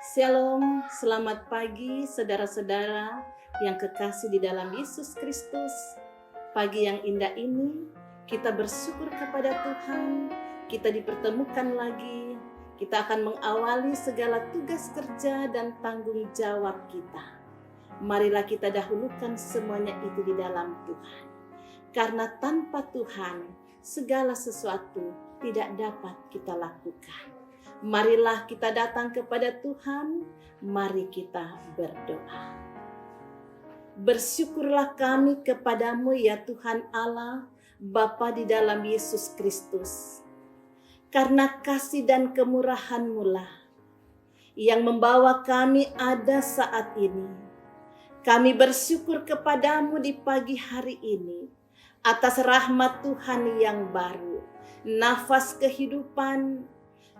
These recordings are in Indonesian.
Shalom, selamat pagi saudara-saudara yang kekasih di dalam Yesus Kristus. Pagi yang indah ini, kita bersyukur kepada Tuhan, kita dipertemukan lagi, kita akan mengawali segala tugas kerja dan tanggung jawab kita. Marilah kita dahulukan semuanya itu di dalam Tuhan. Karena tanpa Tuhan, segala sesuatu tidak dapat kita lakukan. Marilah kita datang kepada Tuhan, mari kita berdoa. Bersyukurlah kami kepadamu ya Tuhan Allah, Bapa di dalam Yesus Kristus. Karena kasih dan kemurahan-Mu lah yang membawa kami ada saat ini. Kami bersyukur kepadamu di pagi hari ini atas rahmat Tuhan yang baru, nafas kehidupan,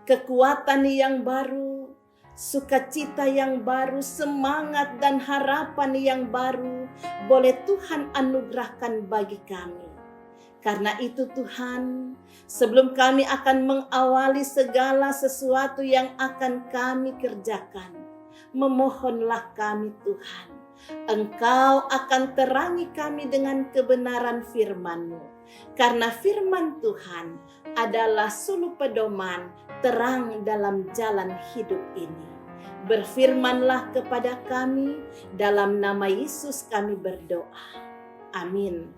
kekuatan yang baru, sukacita yang baru, semangat dan harapan yang baru boleh Tuhan anugerahkan bagi kami. Karena itu Tuhan, sebelum kami akan mengawali segala sesuatu yang akan kami kerjakan, memohonlah kami Tuhan, Engkau akan terangi kami dengan kebenaran firman-Mu. Karena firman Tuhan adalah suluh pedoman terang dalam jalan hidup ini. Berfirmanlah kepada kami, dalam nama Yesus kami berdoa. Amin.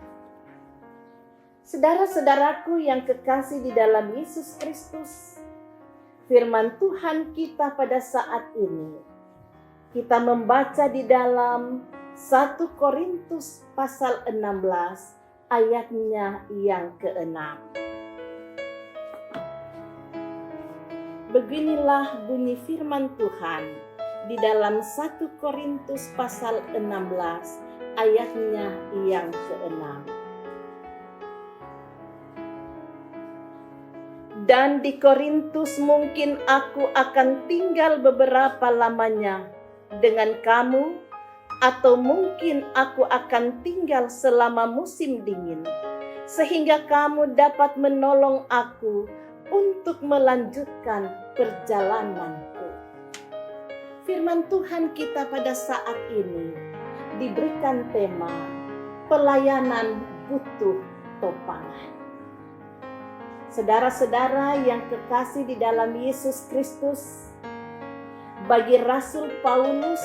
Saudara-saudaraku yang kekasih di dalam Yesus Kristus, firman Tuhan kita pada saat ini, kita membaca di dalam 1 Korintus pasal 16 ayatnya yang ke-6. Beginilah bunyi firman Tuhan di dalam 1 Korintus pasal 16 ayatnya yang ke-6. Dan di Korintus mungkin aku akan tinggal beberapa lamanya dengan kamu, atau mungkin aku akan tinggal selama musim dingin, sehingga kamu dapat menolong aku untuk melanjutkan perjalananku. Firman Tuhan kita pada saat ini diberikan tema pelayanan butuh topangan. Saudara-saudara yang kekasih di dalam Yesus Kristus, bagi Rasul Paulus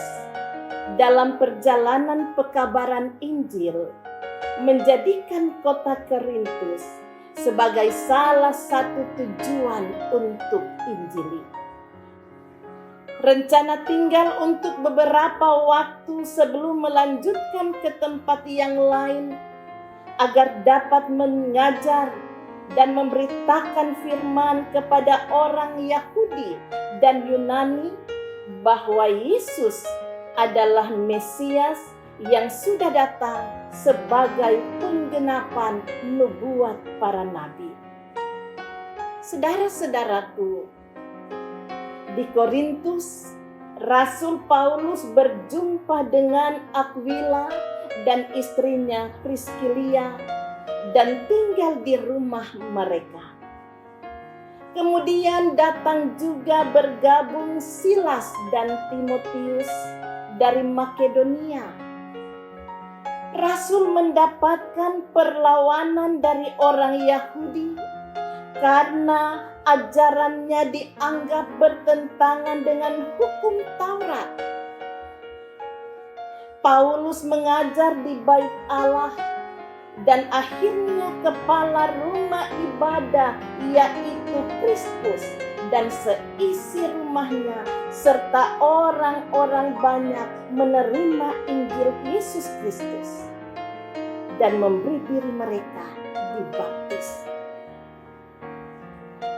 dalam perjalanan pekabaran Injil menjadikan kota Korintus sebagai salah satu tujuan untuk Injili. Rencana tinggal untuk beberapa waktu sebelum melanjutkan ke tempat yang lain agar dapat mengajar dan memberitakan firman kepada orang Yahudi dan Yunani bahwa Yesus adalah Mesias yang sudah datang sebagai penggenapan nubuat para nabi. Saudara-saudaraku, di Korintus, Rasul Paulus berjumpa dengan Aquila dan istrinya Priscilia dan tinggal di rumah mereka. Kemudian datang juga bergabung Silas dan Timotius dari Makedonia. Rasul mendapatkan perlawanan dari orang Yahudi karena ajarannya dianggap bertentangan dengan hukum Taurat. Paulus mengajar di bait Allah dan akhirnya kepala rumah ibadah yaitu Kristus dan seisi rumahnya serta orang-orang banyak menerima Injil Yesus Kristus dan memberi diri mereka dibaptis.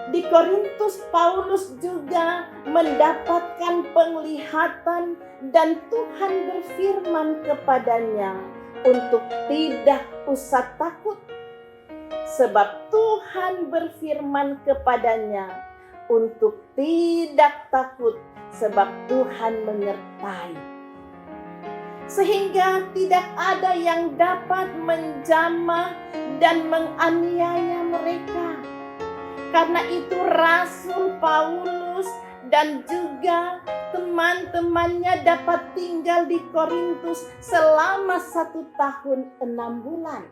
Di Korintus, Paulus juga mendapatkan penglihatan dan Tuhan berfirman kepadanya untuk tidak usah takut, sebab Tuhan berfirman kepadanya untuk tidak takut, sebab Tuhan menyertai. Sehingga tidak ada yang dapat menjamah dan menganiaya mereka. Karena itu Rasul Paulus dan juga teman-temannya dapat tinggal di Korintus selama 1 tahun 6 bulan.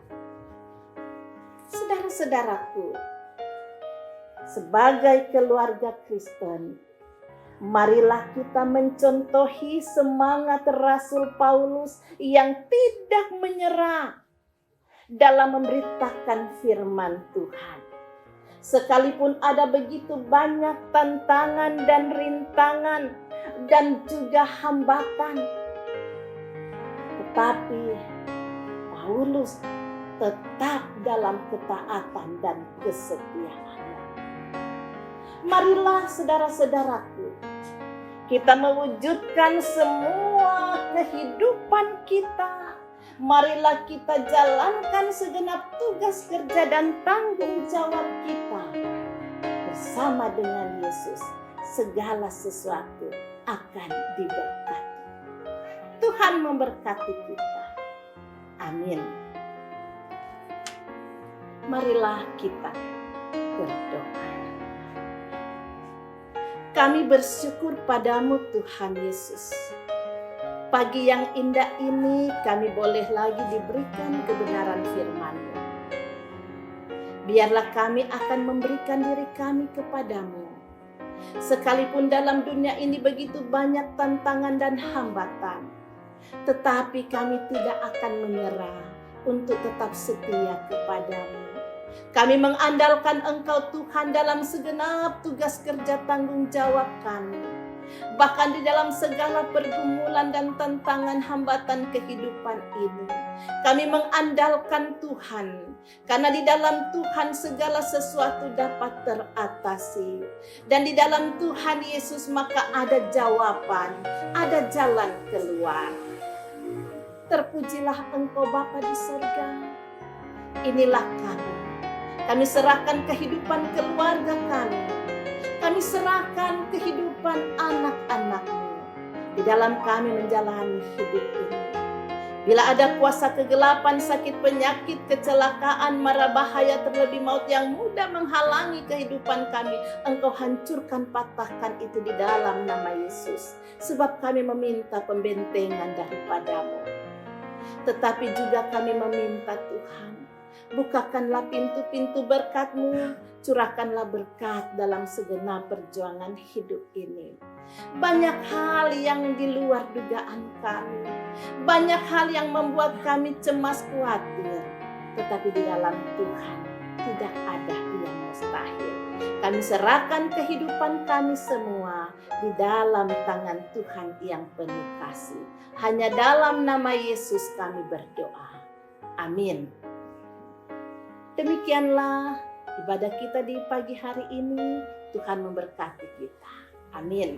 Saudara-saudaraku, sebagai keluarga Kristen, marilah kita mencontohi semangat Rasul Paulus yang tidak menyerah dalam memberitakan firman Tuhan. Sekalipun ada begitu banyak tantangan dan rintangan dan juga hambatan, tetapi Paulus tetap dalam ketaatan dan kesetiaannya. Marilah saudara-saudaraku, kita mewujudkan semua kehidupan kita. Marilah kita jalankan segenap tugas kerja dan tanggung jawab kita. Bersama dengan Yesus, segala sesuatu akan diberkati. Tuhan memberkati kita. Amin. Marilah kita berdoa. Kami bersyukur padamu Tuhan Yesus. Pagi yang indah ini kami boleh lagi diberikan kebenaran firman-Mu. Biarlah kami akan memberikan diri kami kepadamu. Sekalipun dalam dunia ini begitu banyak tantangan dan hambatan, tetapi kami tidak akan menyerah untuk tetap setia kepadamu. Kami mengandalkan Engkau Tuhan dalam segenap tugas kerja tanggung jawab kami. Bahkan di dalam segala pergumulan dan tantangan hambatan kehidupan ini, kami mengandalkan Tuhan. Karena di dalam Tuhan segala sesuatu dapat teratasi. Dan di dalam Tuhan Yesus maka ada jawaban, ada jalan keluar. Terpujilah Engkau Bapa di surga. Inilah kami. Kami serahkan kehidupan keluarga kami. Kami serahkan kehidupan anak-anak-Mu di dalam kami menjalani hidup ini. Bila ada kuasa kegelapan, sakit, penyakit, kecelakaan, mara bahaya, terlebih maut yang mudah menghalangi kehidupan kami, Engkau hancurkan, patahkan itu di dalam nama Yesus. Sebab kami meminta pembentengan daripada-Mu. Tetapi juga kami meminta Tuhan, bukakanlah pintu-pintu berkat-Mu, curahkanlah berkat dalam segenap perjuangan hidup ini. Banyak hal yang di luar dugaan kami. Banyak hal yang membuat kami cemas khawatir. Tetapi di dalam Tuhan tidak ada yang mustahil. Kami serahkan kehidupan kami semua di dalam tangan Tuhan yang penuh kasih. Hanya dalam nama Yesus kami berdoa. Amin. Demikianlah ibadah kita di pagi hari ini. Tuhan memberkati kita. Amin.